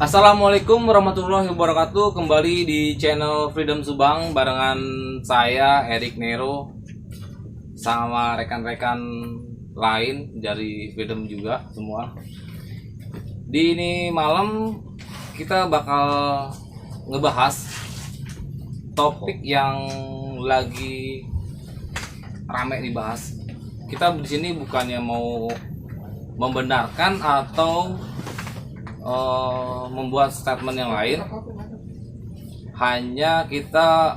Assalamualaikum warahmatullahi wabarakatuh. Kembali di channel Freedom Subang barengan saya Erik Nero sama rekan-rekan lain dari Freedom juga semua. Di ini malam kita bakal ngebahas topik yang lagi rame dibahas. Kita di sini bukannya mau membenarkan atau membuat statement yang lain, hanya kita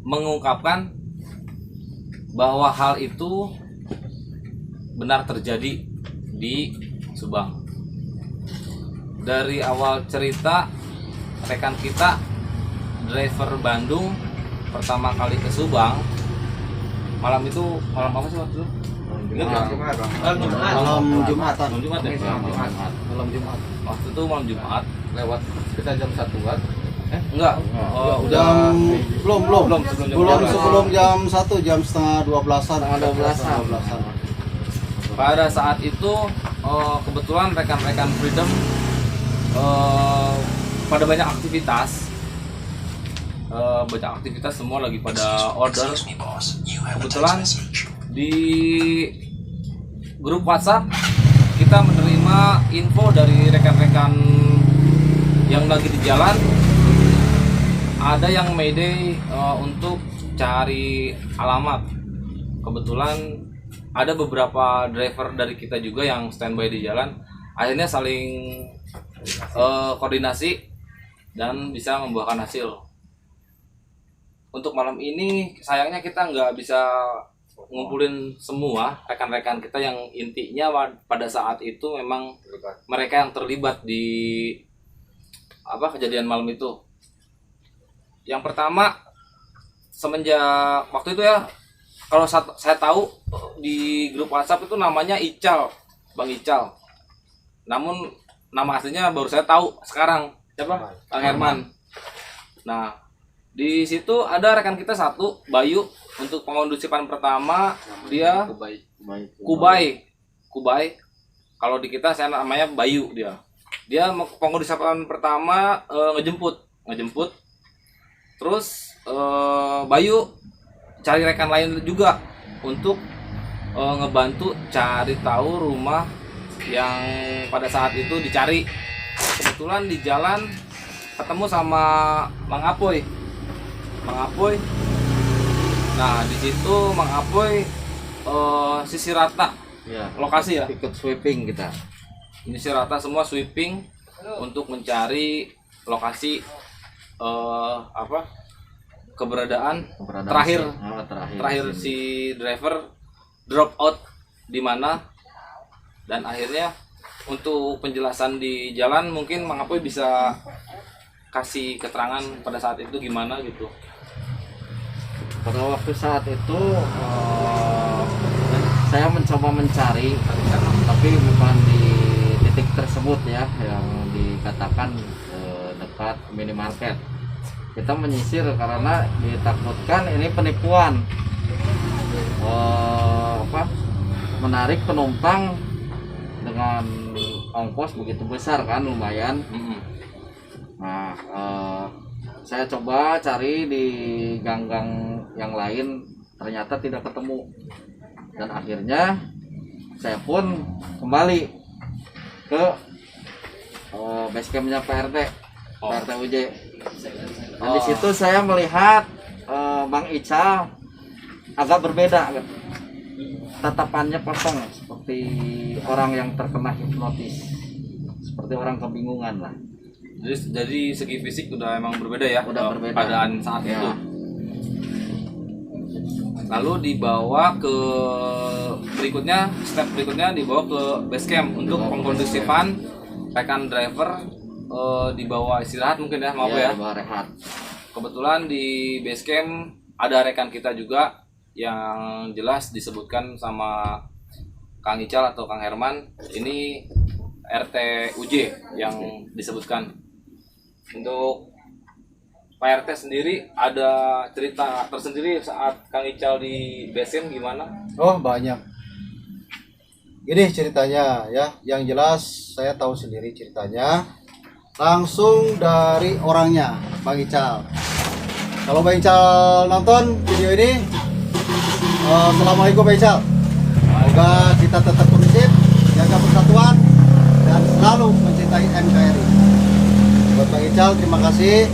mengungkapkan bahwa hal itu benar terjadi di Subang. Dari awal cerita, rekan kita driver Bandung pertama kali ke Subang, malam itu malam apa sih waktu itu? Malam Jumatan. Malam Jumat. Waktu itu malam Jumat Lewat kita jam 1-an. Enggak. Sebelum jam 1, jam setengah 12-an. Pada saat itu kebetulan rekan-rekan Freedom pada banyak aktivitas. Semua lagi pada order. Kebetulan di grup WhatsApp kita menerima info dari rekan-rekan yang lagi di jalan, ada yang mayday untuk cari alamat. Kebetulan ada beberapa driver dari kita juga yang standby di jalan, akhirnya saling koordinasi dan bisa membuahkan hasil. Untuk malam ini sayangnya kita nggak bisa ngumpulin semua rekan-rekan kita yang intinya pada saat itu memang mereka yang terlibat di kejadian malam itu. Yang pertama, semenjak waktu itu ya, kalau saya tahu di grup WhatsApp itu namanya Ical, Bang Ical. Namun nama aslinya baru saya tahu sekarang, siapa? Kang Herman. Nah, di situ ada rekan kita satu, Bayu. Untuk pengondusipan pertama dia Kubai. Kalau di kita saya namanya Bayu dia. Dia pengondusipan pertama ngejemput. Terus Bayu cari rekan lain juga untuk ngebantu cari tahu rumah yang pada saat itu dicari. Kebetulan di jalan ketemu sama Mang Apoy. Nah, di situ Mang Apoy sisir rata ya, lokasi ya. Ikut sweeping kita. Ini sisir rata semua sweeping untuk mencari lokasi keberadaan terakhir si driver drop out di mana. Dan akhirnya untuk penjelasan di jalan mungkin Mang Apoy bisa kasih keterangan pada saat itu gimana gitu. Pada waktu saat itu saya mencoba mencari, tapi bukan di titik tersebut ya, yang dikatakan dekat minimarket. Kita menyisir karena ditakutkan ini penipuan, menarik penumpang dengan ongkos begitu besar kan, lumayan. Nah, saya coba cari di gang-gang yang lain, ternyata tidak ketemu. Dan akhirnya saya pun kembali ke base campnya PRT UJ. Dan di situ saya melihat Bang Ical agak berbeda, tatapannya kosong seperti orang yang terkena hipnotis, seperti orang kebingungan lah. Jadi segi fisik udah emang berbeda ya, berbeda keadaan saat itu. Lalu dibawa ke step berikutnya dibawa ke base camp untuk pengkondusifan rekan driver, dibawa istirahat mungkin ya, maaf ya. Rehat. Kebetulan di base camp ada rekan kita juga yang jelas disebutkan sama Kang Ical atau Kang Herman. Ini RT UJ yang disebutkan. Untuk Pak RT sendiri ada cerita tersendiri saat Kang Ical di base camp gimana? Oh, banyak. Ini ceritanya ya, yang jelas saya tahu sendiri ceritanya. langsung dari orangnya, Bang Ical. Kalau Bang Ical nonton video ini, assalamualaikum Bang Ical. Semoga kita tetap kondusif, jaga persatuan, dan selalu mencintai NKRI. Buat Bang Ical, terima kasih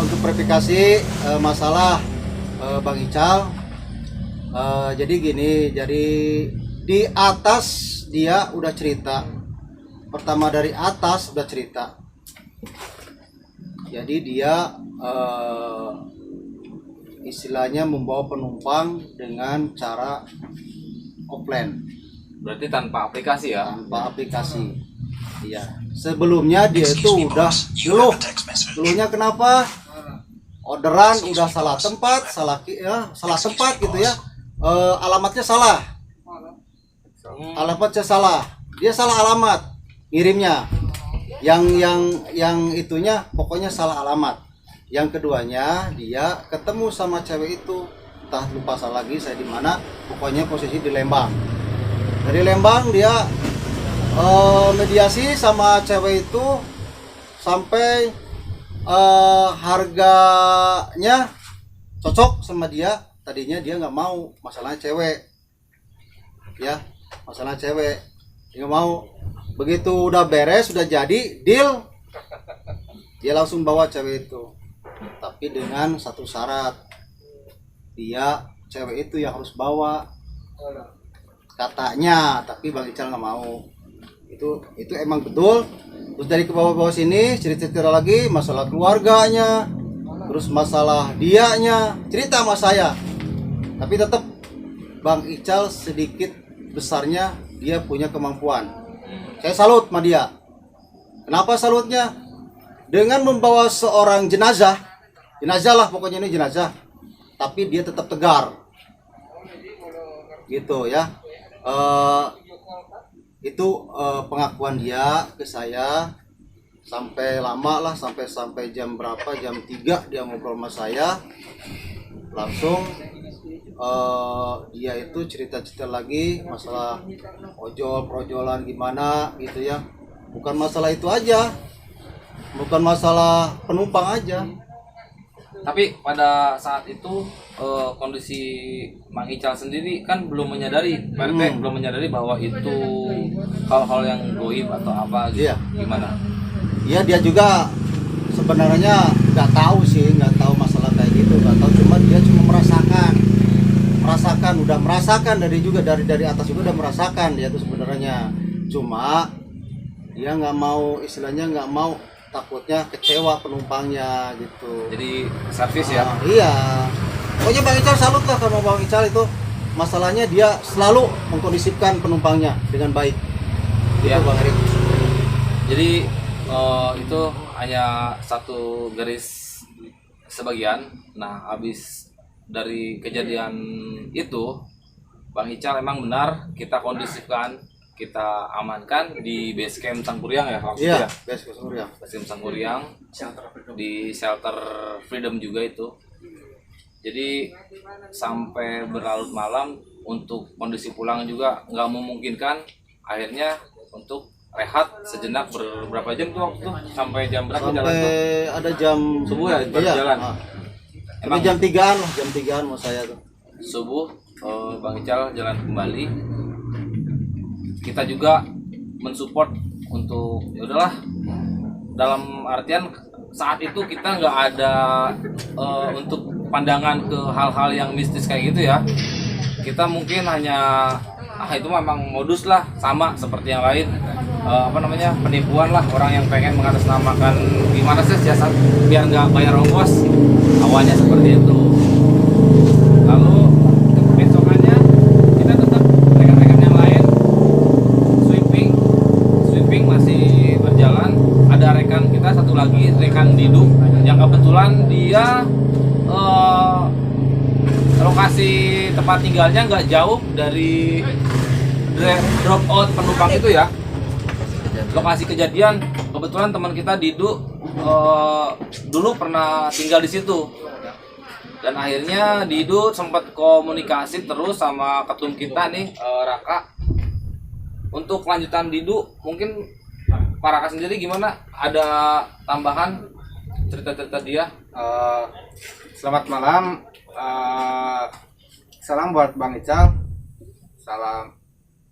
untuk verifikasi masalah Bang Ical. Jadi gini, jadi di atas dia udah cerita. Pertama dari atas udah cerita. Jadi dia istilahnya membawa penumpang dengan cara offline. Berarti tanpa aplikasi ya? Tanpa aplikasi. Iya. Sebelumnya dia itu udah ngeluh. Ngeluhnya kenapa? Orderan udah salah tempat, salah tempat gitu ya. Alamatnya salah. Alamatnya salah. Dia salah alamat ngirimnya. Yang itunya pokoknya salah alamat. Yang keduanya dia ketemu sama cewek itu, entah lupa salah lagi saya di mana, pokoknya posisi di Lembang. Dari Lembang dia mediasi sama cewek itu sampai harganya cocok sama dia. Tadinya dia nggak mau, masalahnya cewek ya, masalah cewek dia nggak mau. Begitu udah beres, udah jadi deal, dia langsung bawa cewek itu, tapi dengan satu syarat, dia cewek itu yang harus bawa katanya, tapi Bang Ical nggak mau. Itu emang betul. Terus dari ke bawah-bawah sini cerita lagi masalah keluarganya, terus masalah dianya, cerita sama saya. Tapi tetap Bang Ical sedikit besarnya dia punya kemampuan. Saya salut sama dia. Kenapa salutnya? Dengan membawa seorang jenazah lah pokoknya, ini jenazah, tapi dia tetap tegar. Gitu ya. Itu pengakuan dia ke saya. Sampai lama lah, sampai jam berapa, jam 3 dia ngobrol sama saya. Langsung dia itu cerita-cerita lagi masalah projolan gimana gitu ya. Bukan masalah itu aja, bukan masalah penumpang aja. Tapi pada saat itu kondisi Mang Ical sendiri kan belum menyadari, berarti belum menyadari bahwa itu hal-hal yang goib atau apa gitu. Iya. Gimana? Iya, dia juga sebenarnya nggak tahu masalah kayak gitu, nggak tahu, cuma dia cuma merasakan dari atas juga udah merasakan dia tuh sebenarnya. Cuma dia nggak mau, istilahnya nggak mau, takutnya kecewa penumpangnya gitu. Jadi servis ya? Iya. Pokoknya Bang Ical salut lah sama Bang Ical itu. Masalahnya dia selalu mengkondisifkan penumpangnya dengan baik. Iya, Bang Erik. Jadi itu hanya satu garis sebagian. Nah, habis dari kejadian itu, Bang Ical emang benar kita kondisifkan, kita amankan di base camp Sangkuriang ya waktu itu Iya, ya? base camp Sangkuriang. Base camp Sangkuriang, di shelter Freedom juga itu. Jadi sampai berlarut malam untuk kondisi pulang juga nggak memungkinkan. Akhirnya untuk rehat sejenak berapa jam tuh waktu? Sampai jam berapa jalan tuh? Sampai ada jam Subuh ya baru iya, jalan. Emang jam 3-an mau saya tuh. Subuh Bang Ical jalan kembali. Kita juga mensupport untuk ya udahlah, dalam artian saat itu kita nggak ada untuk pandangan ke hal-hal yang mistis kayak gitu ya. Kita mungkin hanya itu memang modus lah, sama seperti yang lain, penipuan lah, orang yang pengen mengatasnamakan gimana sih siasat biar nggak bayar ongkos, awalnya seperti itu. Lalu besokannya kita tetap rekan-rekan yang lain sweeping masih berjalan. Ada rekan kita satu lagi, rekan Didu, yang kebetulan dia lokasi tempat tinggalnya nggak jauh dari drop out penumpang itu ya. Lokasi kejadian kebetulan teman kita Didu dulu pernah tinggal di situ, dan akhirnya Didu sempat komunikasi terus sama ketum kita nih, Raka, untuk lanjutan Didu mungkin Pak Raka sendiri gimana? Ada tambahan cerita-cerita dia? Selamat malam. Salam buat Bang Ical. Salam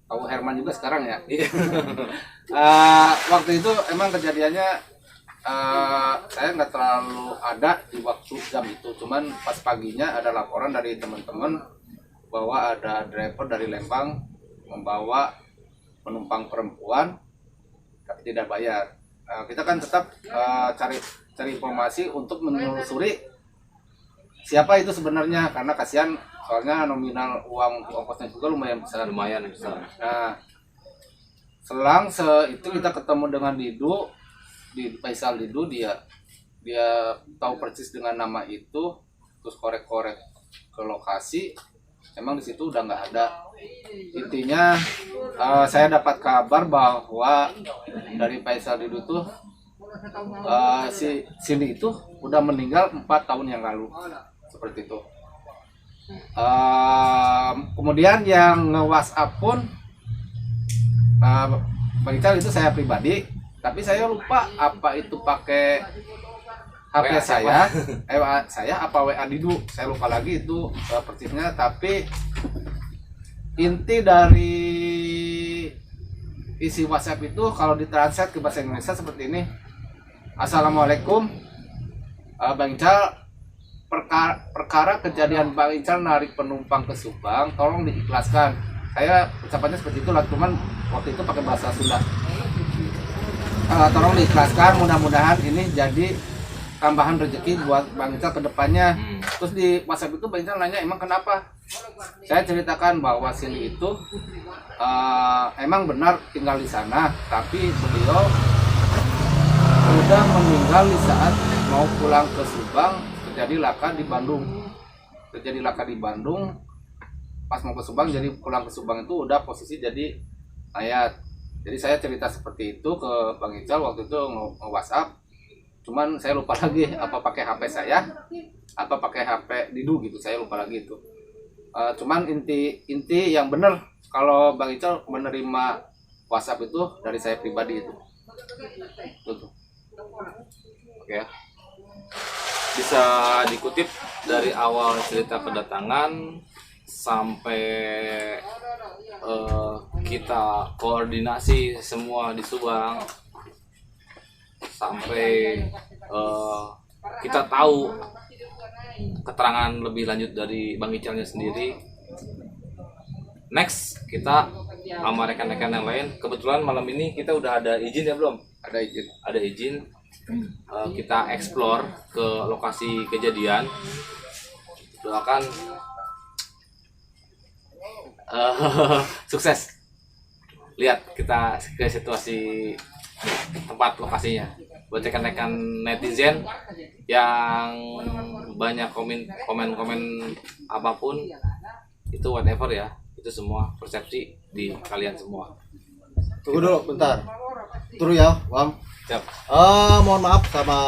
tahu Herman juga sekarang ya. Waktu itu emang kejadiannya saya nggak terlalu ada di waktu jam itu. Cuman pas paginya ada laporan dari teman-teman bahwa ada driver dari Lembang membawa penumpang perempuan tapi tidak bayar. Kita kan tetap cari informasi untuk menelusuri siapa itu sebenarnya, karena kasihan soalnya nominal uang ongkosnya juga lumayan besar. Nah, selang itu kita ketemu dengan Didu, di Faisal Didu, dia tahu persis dengan nama itu, terus korek-korek ke lokasi, emang di situ udah nggak ada. Intinya saya dapat kabar bahwa dari Faisal Didu tuh si Cindy itu udah meninggal 4 tahun yang lalu, seperti itu. Kemudian yang nge-WhatsApp pun Bang Ical itu saya pribadi, tapi saya lupa apa itu pakai HP WA saya apa WA Didu, saya lupa lagi itu persisnya. Tapi inti dari isi WhatsApp itu kalau ditranslate ke bahasa Indonesia seperti ini: Assalamualaikum Bang Ical, perkara kejadian Bang Ical narik penumpang ke Subang, tolong diikhlaskan. Saya ucapannya seperti itu lah, cuman waktu itu pakai bahasa Sunda. Tolong diikhlaskan, mudah-mudahan ini jadi tambahan rezeki buat Bang Ical ke depannya. Terus di WhatsApp itu Bang Ical nanya emang kenapa. Saya ceritakan bahwa Cindy itu emang benar tinggal di sana, tapi beliau sudah meninggal di saat mau pulang ke Subang. Terjadi laka di Bandung. Pas mau ke Subang, jadi pulang ke Subang itu udah posisi jadi mayat. Jadi saya cerita seperti itu ke Bang Ical waktu itu nge-WhatsApp. Cuman saya lupa lagi apa pakai HP saya, apa pakai HP Didu gitu, saya lupa lagi itu. Cuman inti yang benar kalau Bang Ical menerima WhatsApp itu dari saya pribadi itu. Tuh. Oke. Bisa dikutip dari awal cerita kedatangan sampai kita koordinasi semua di Subang, sampai kita tahu keterangan lebih lanjut dari Bang Icalnya sendiri. Next kita sama rekan-rekan yang lain, kebetulan malam ini kita udah ada izin ya belum? Ada izin. Kita explore ke lokasi kejadian. Doakan sukses. Lihat kita ke situasi tempat lokasinya. Buat rekan-rekan netizen yang banyak komen apapun itu whatever ya, itu semua persepsi di kalian semua. Tunggu dulu bentar. Tunggu ya, Bang. Siap. Mohon maaf sama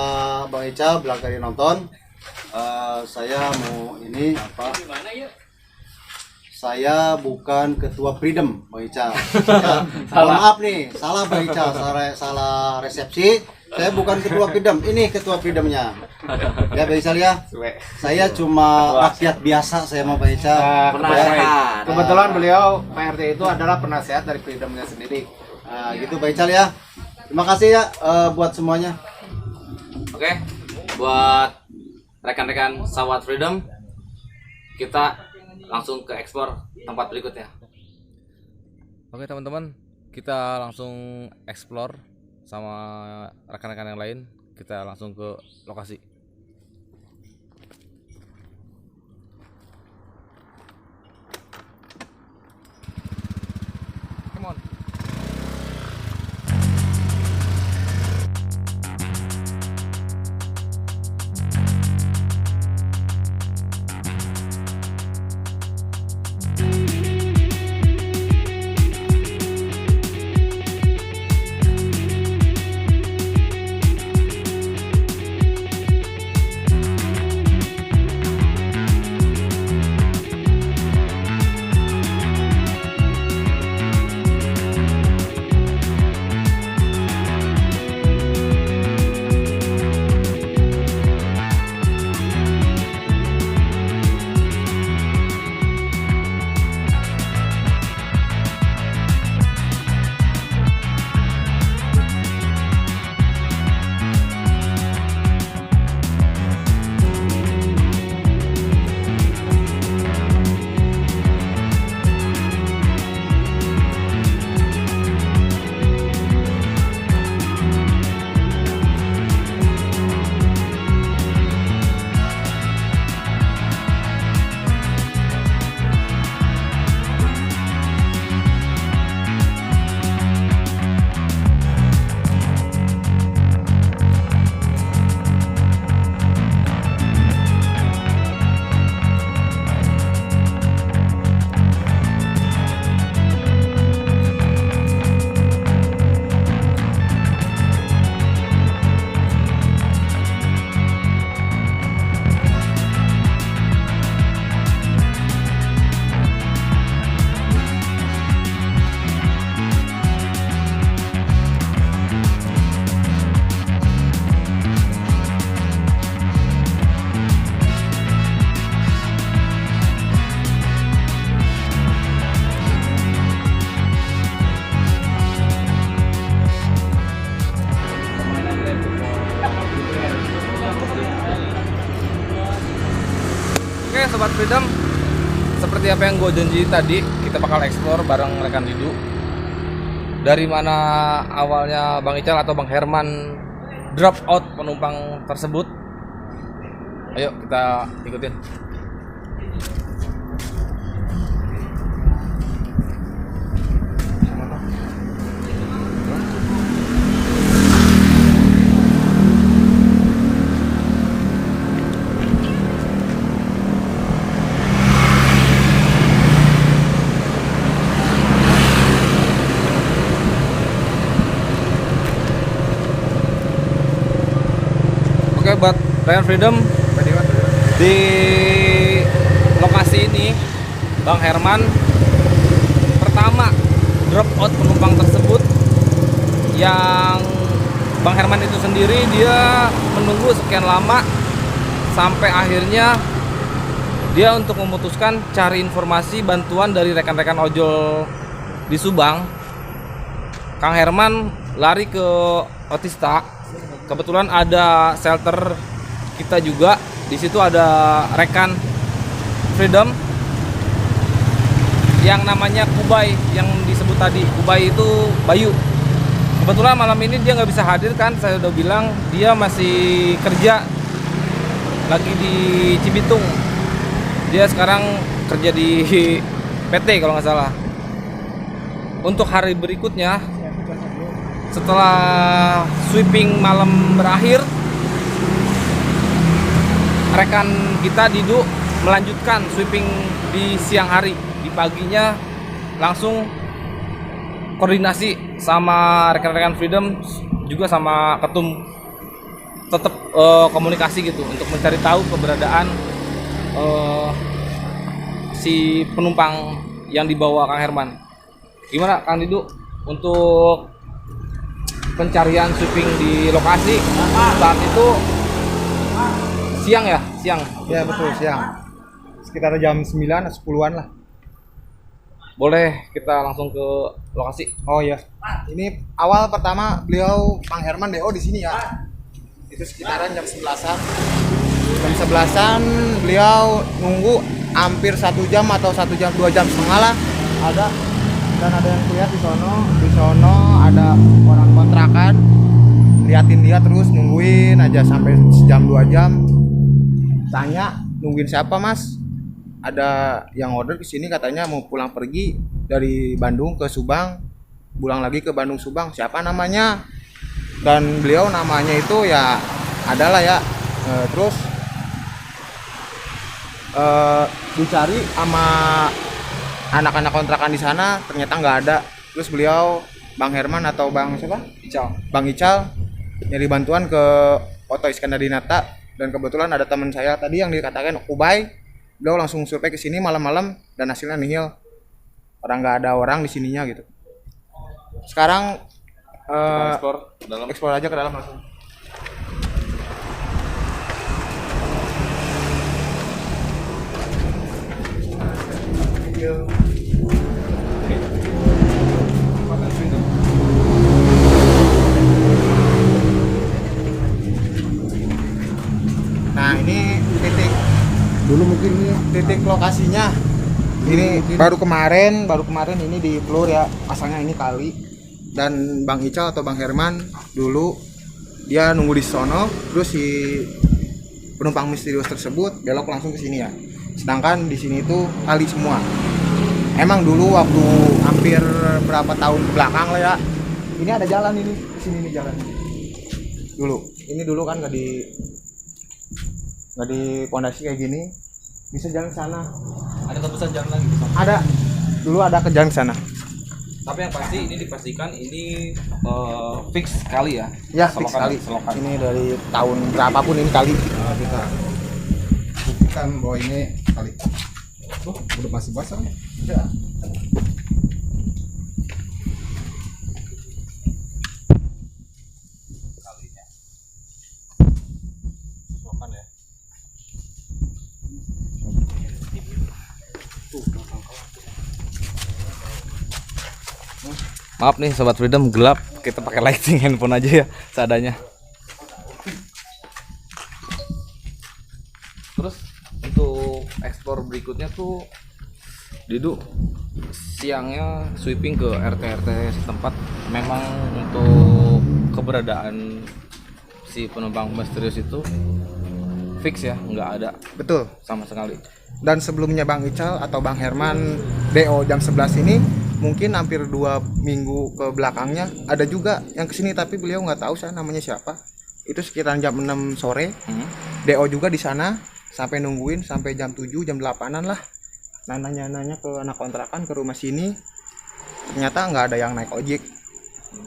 Bang Ical bilang tadi nonton. Saya mau ini apa? Saya bukan ketua Freedom, Bang Ical. Ya, mohon maaf nih, salah Bang Ical, salah resepsi. Saya bukan ketua Freedom, ini ketua Freedomnya. Ya Bang Ical ya. Saya cuma rakyat biasa, saya mau Bang Ical. Kebetulan beliau PRT itu adalah penasehat dari Freedomnya sendiri. Nah, gitu Bang Ical ya. Terima kasih ya buat semuanya. Oke, buat rekan-rekan Sawat Freedom, kita langsung ke ekspor tempat berikutnya. Oke teman-teman, kita langsung explore sama rekan-rekan yang lain. Kita langsung ke lokasi. Come on. Sobat Freedom, seperti apa yang gue janji tadi, kita bakal explore bareng rekan Didu. Dari mana awalnya Bang Ical atau Bang Herman drop out penumpang tersebut. Ayo kita ikutin. Oke, buat Rekan Freedom, di lokasi ini Bang Herman pertama drop out penumpang tersebut, yang Bang Herman itu sendiri dia menunggu sekian lama sampai akhirnya dia untuk memutuskan cari informasi bantuan dari rekan-rekan ojol di Subang. Kang Herman lari ke Otista. Kebetulan ada shelter kita juga. Di situ ada rekan Freedom yang namanya Kubai, yang disebut tadi. Kubai itu Bayu. Kebetulan malam ini dia nggak bisa hadir kan. Saya udah bilang dia masih kerja lagi di Cibitung. Dia sekarang kerja di PT kalau nggak salah. Untuk hari berikutnya, setelah sweeping malam berakhir, rekan kita Didu melanjutkan sweeping di siang hari. Di paginya langsung koordinasi sama rekan-rekan Freedom, juga sama Ketum, tetap komunikasi gitu untuk mencari tahu keberadaan si penumpang yang dibawa Kang Herman. Gimana Kang Didu untuk pencarian sweeping di lokasi saat itu? Siang ya? Siang? Ya betul, siang. Sekitar jam 9 atau 10-an lah. Boleh kita langsung ke lokasi? Oh iya. Ini awal pertama beliau Bang Herman DO di sini ya. Itu sekitaran jam 11-an. Jam 11-an beliau nunggu hampir 1 jam atau 1 jam 2 jam setengah lah. Ada, dan ada yang lihat di sono. Di sono ada orang kontrakan. Liatin dia terus, nungguin aja sampai sejam 2 jam. Tanya, nungguin siapa Mas? Ada yang order ke sini katanya mau pulang pergi dari Bandung ke Subang, pulang lagi ke Bandung Subang. Siapa namanya? Dan beliau namanya itu ya adalah ya. Terus dicari sama anak-anak kontrakan di sana, ternyata nggak ada. Terus beliau Bang Herman atau Bang siapa? Ical. Bang Ical nyari bantuan ke Oto Iskandar Dinata, dan kebetulan ada teman saya tadi yang dikatakan Kubai. Beliau langsung survei ke sini malam-malam dan hasilnya nihil. Orang nggak ada orang di sininya gitu. Sekarang explore aja ke dalam langsung. Nah ini titik dulu, mungkin ini titik lokasinya. Ini baru kemarin ini di Plur ya, pasangnya ini kali. Dan Bang Ical atau Bang Herman dulu dia nunggu di sono, terus si penumpang misterius tersebut belok langsung ke sini ya. Sedangkan di sini itu kali semua. Emang dulu waktu hampir berapa tahun ke belakang lah ya, ini ada jalan ini, di sini nih jalan. Ini dulu kan nggak di pondasi kayak gini, bisa jalan ke sana. Ada tebusan jalan lagi? Ada, dulu ada ke jalan ke sana. Tapi yang pasti ini dipastikan ini fix kali ya? Ya fix kali. Ini dari tahun berapapun ini kali. Kita buktikan bahwa ini kali. Oh, udah masih basah. Ya. Kalinya. Selokan ya? Maaf nih Sobat Freedom, gelap. Kita pakai lighting handphone aja ya seadanya. Terus untuk ekspor berikutnya tuh Didu siangnya sweeping ke RT-RT setempat, memang untuk keberadaan si penumpang misterius itu fix ya, nggak ada Betul. sama sekali. Dan sebelumnya Bang Ical atau Bang Herman DO jam 11 ini mungkin hampir 2 minggu ke belakangnya ada juga yang kesini, tapi beliau nggak tahu saya namanya siapa. Itu sekitar jam 6 sore. DO juga di sana sampai nungguin sampai jam 7 jam 8-an lah. Nah, nanya-nanya ke anak kontrakan ke rumah sini, ternyata nggak ada yang naik ojek.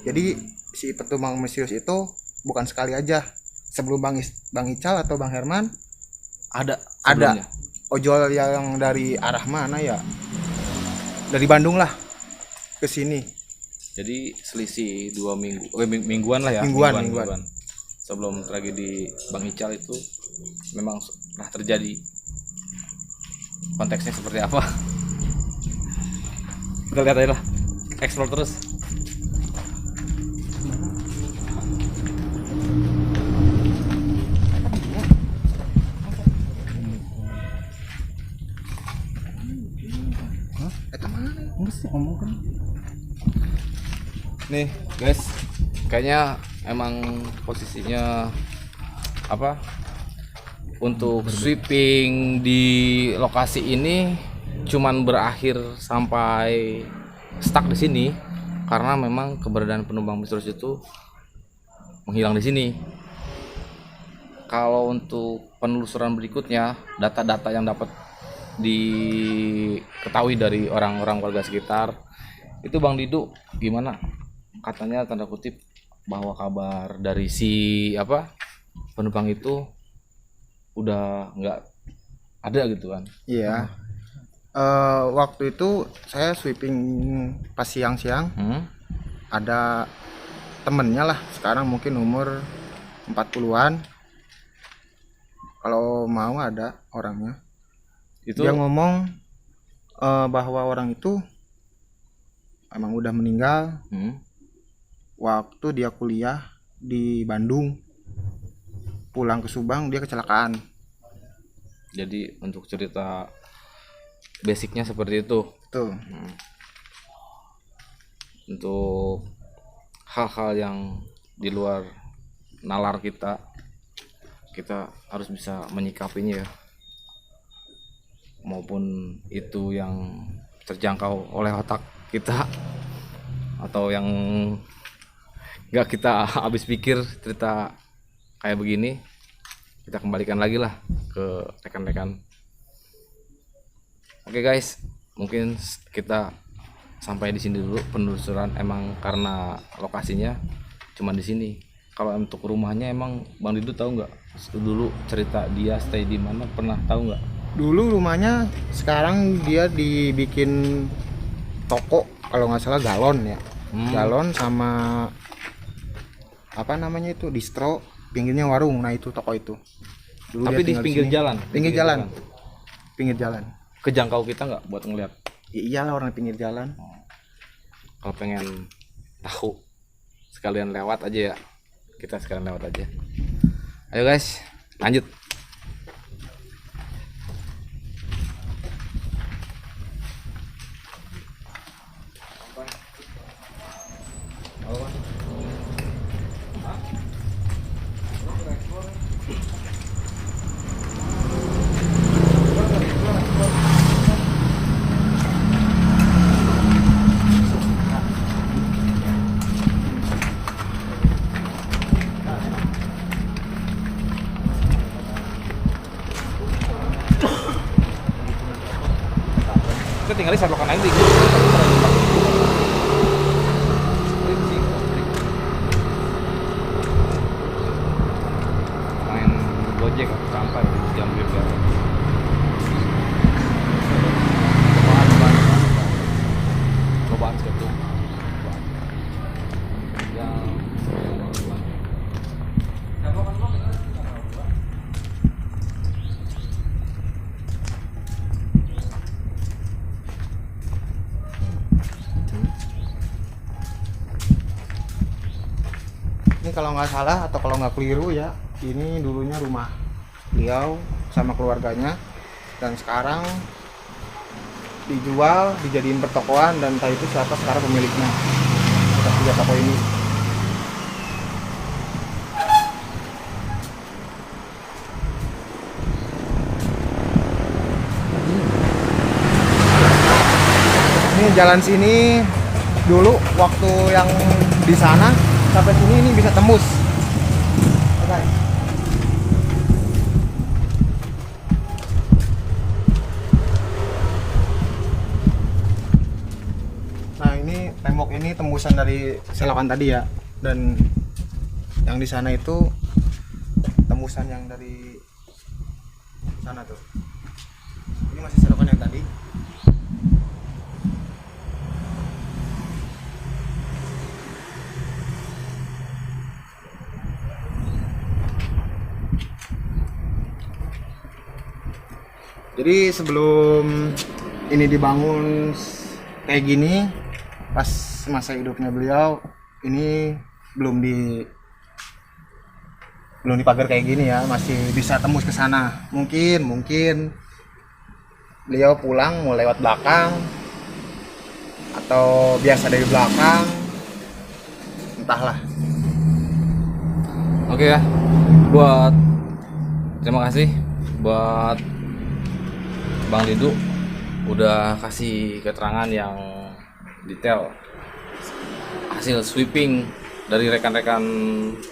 Jadi si petumbang misterius itu bukan sekali aja. Sebelum Bang Ical atau Bang Herman Ada ada sebelumnya. ojol yang dari arah mana ya, dari Bandung lah ke sini. Jadi selisih 2 minggu, mingguan lah ya. Mingguan. Sebelum tragedi Bang Ical itu memang pernah terjadi. Konteksnya seperti apa? Kita lihat aja lah, explore terus. Nih guys, kayaknya emang posisinya apa, untuk sweeping di lokasi ini cuman berakhir sampai stuck di sini karena memang keberadaan penumpang misterius itu menghilang di sini. Kalau untuk penelusuran berikutnya, data-data yang dapat diketahui dari orang-orang warga sekitar itu, Bang Didu gimana? Katanya tanda kutip bahwa kabar dari si penumpang itu udah nggak ada gitu kan? Iya. Waktu itu saya sweeping pas siang-siang, ada temennya lah, sekarang mungkin umur 40-an. Kalau mau ada orangnya. Itu Dia ngomong bahwa orang itu emang udah meninggal waktu dia kuliah di Bandung. Pulang ke Subang dia kecelakaan. jadi untuk cerita basicnya seperti itu. Tuh. Untuk hal-hal yang di luar nalar kita harus bisa menyikapinya ya, maupun itu yang terjangkau oleh otak kita atau yang nggak kita habis pikir cerita kayak begini, kita kembalikan lagi lah ke rekan-rekan. Oke guys, mungkin kita sampai di sini dulu penelusuran, emang karena lokasinya cuma di sini. Kalau untuk rumahnya emang Bang Didu tahu nggak dulu cerita dia stay di mana, pernah tahu nggak? Dulu rumahnya, sekarang dia dibikin toko kalau nggak salah, galon ya. Galon sama apa namanya itu, distro, pinggirnya warung. Nah itu toko itu. Dulu Tapi dia di tinggal pinggir sini. jalan. Pinggir jalan. Kejangkau kita nggak buat ngeliat? Ya iyalah, orang pinggir jalan. Kalau pengen tahu sekalian lewat aja ya, kita sekalian lewat aja. Ayo guys, lanjut. Kita tinggalin selokan aja. Main Gojek sampai jam berapa? Cobaan sekali. Ini kalau nggak salah atau kalau nggak keliru ya, ini dulunya rumah beliau sama keluarganya. dan sekarang dijual, dijadiin pertokoan, dan entah itu siapa sekarang pemiliknya atas 3 toko ini. Ini jalan sini dulu waktu yang di sana sampai sini ini bisa tembus. Oke. Nah, ini tembok ini tembusan dari selokan tadi ya, dan yang di sana itu tembusan yang dari sana tuh. Ini masih selokan yang tadi. Jadi sebelum ini dibangun kayak gini, pas masa hidupnya beliau ini belum dipagar kayak gini ya, masih bisa tembus ke sana. Mungkin beliau pulang mau lewat belakang atau biasa dari belakang, entahlah. Oke ya, terima kasih buat Bang Didu udah kasih keterangan yang detail hasil sweeping dari rekan-rekan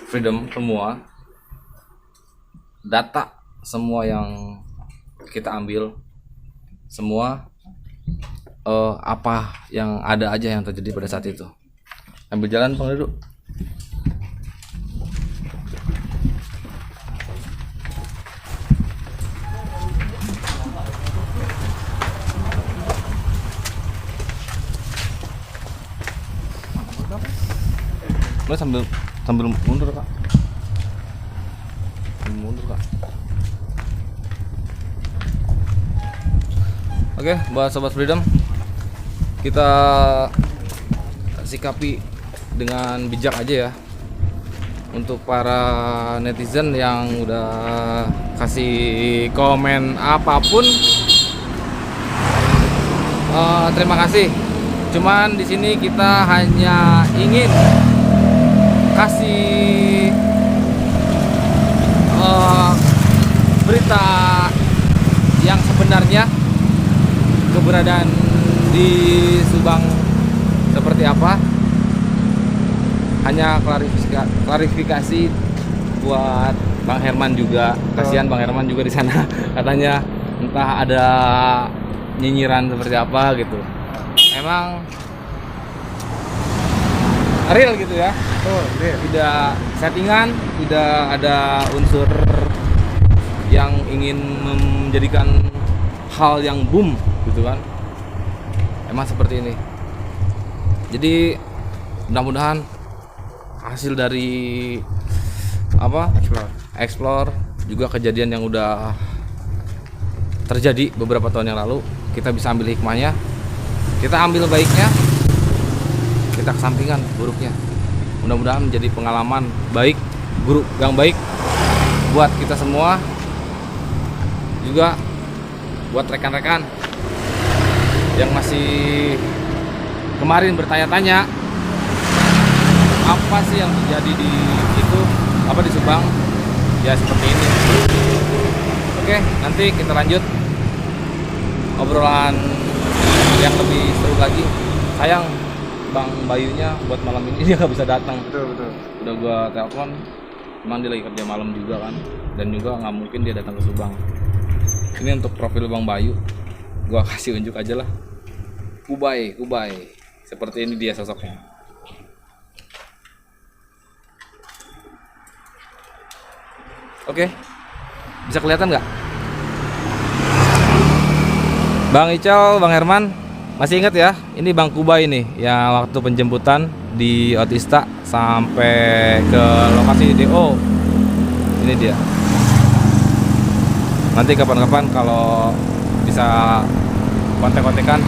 Freedom semua, data semua yang kita ambil semua, apa yang ada aja yang terjadi pada saat itu. Ambil jalan Bang Didu. Lo sambil mundur kak, Oke, buat sobat Freedom, kita sikapi dengan bijak aja ya. Untuk para netizen yang udah kasih komen apapun, terima kasih. Cuman di sini kita hanya ingin kasih berita yang sebenarnya, keberadaan di Subang seperti apa. Hanya klarifikasi buat Bang Herman juga. Kasihan Bang Herman juga di sana. Katanya entah ada nyinyiran seperti apa gitu. Emang real gitu ya. Tidak settingan, tidak ada unsur yang ingin menjadikan hal yang boom gitu kan. Emang seperti ini. Jadi mudah-mudahan hasil dari explore juga kejadian yang udah terjadi beberapa tahun yang lalu, kita bisa ambil hikmahnya, kita ambil baiknya, kita kesampingkan buruknya. Mudah-mudahan menjadi pengalaman baik, guru yang baik buat kita semua, juga buat rekan-rekan yang masih kemarin bertanya-tanya apa sih yang terjadi di Subang, ya seperti ini. Oke, nanti kita lanjut obrolan yang lebih seru lagi. Sayang Bang Bayunya buat malam ini dia nggak bisa datang. Betul. Udah gua telepon, emang dia lagi kerja malam juga kan, dan juga nggak mungkin dia datang ke Subang. Ini untuk profil Bang Bayu, gua kasih unjuk aja lah. Kubai, seperti ini dia sosoknya. Oke, bisa kelihatan nggak? Bang Ical, Bang Herman, masih ingat ya? Ini Bang Kubai nih, yang waktu penjemputan di Otista sampai ke lokasi DO. Ini dia. Nanti kapan-kapan kalau bisa kontek-kontekan,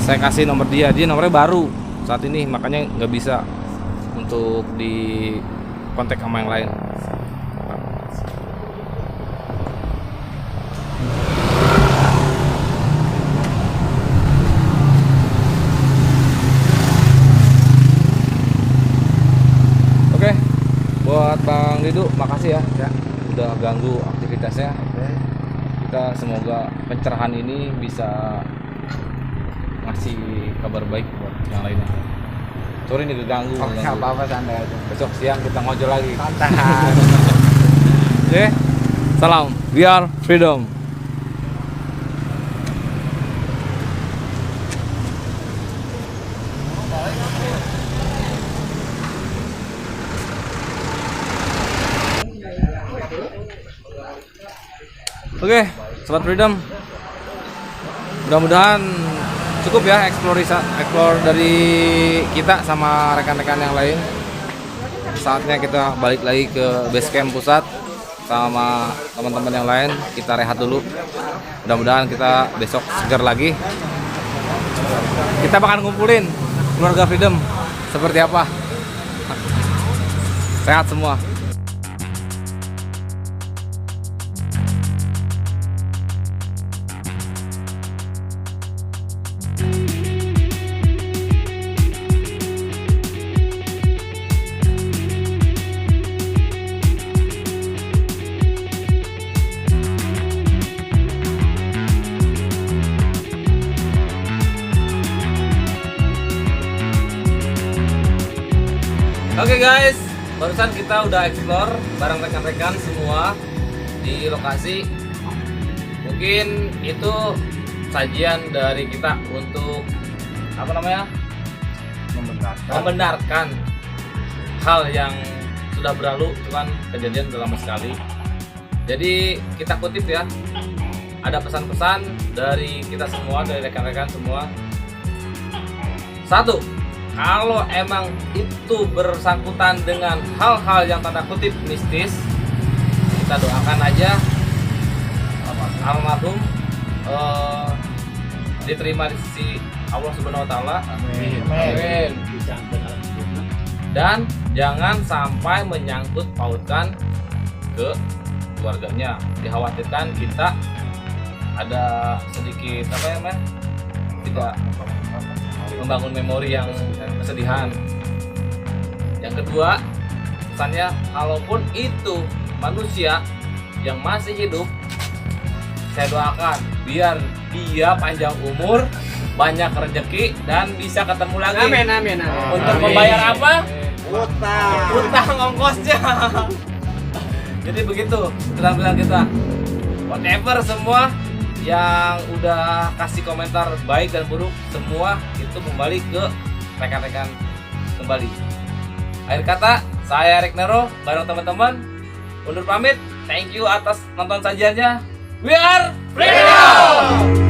saya kasih nomor dia. Dia nomornya baru saat ini, makanya nggak bisa untuk di kontak sama yang lain. Buat Bang Didu, makasih ya. Ya. Udah ganggu aktivitasnya. Kita semoga pencerahan ini bisa ngasih kabar baik buat yang lainnya. Sorry nih keganggu. Oh, nggak apa-apa, santai aja. Besok siang kita ngojol lagi. Santai. Oke. Salam. We are freedom. Oke, Sobat Freedom. Mudah-mudahan cukup ya explore dari kita sama rekan-rekan yang lain. Saatnya kita balik lagi ke base camp pusat sama teman-teman yang lain. Kita rehat dulu. Mudah-mudahan kita besok segar lagi. Kita bakal ngumpulin keluarga Freedom seperti apa. Sehat semua. Oke guys, barusan kita udah explore bareng rekan-rekan semua di lokasi. Mungkin itu sajian dari kita untuk apa namanya? Membenarkan hal yang sudah berlalu, itu kan kejadian udah lama sekali. Jadi kita kutip ya, ada pesan-pesan dari kita semua, dari rekan-rekan semua. Satu, kalau emang itu bersangkutan dengan hal-hal yang tanda kutip mistis, kita doakan aja almarhum diterima di sisi Allah Subhanahu Wa Taala. Amin. Dan jangan sampai menyangkut pautkan ke keluarganya. Dikhawatirkan kita ada sedikit apa ya, men? Tidak membangun memori yang kesedihan. Yang kedua, pesannya, kalaupun itu manusia yang masih hidup, saya doakan biar dia panjang umur, banyak rezeki, dan bisa ketemu lagi. Amin, amin, amin. Untuk Amin. membayar apa? Utang. Utang ongkosnya. Jadi begitu pesan-pesan kita. Whatever semua yang udah kasih komentar baik dan buruk, semua itu kembali ke rekan-rekan kembali. Akhir kata, saya Erik Nero bareng teman-teman undur pamit. Thank you atas nonton sajiannya. We are freedom.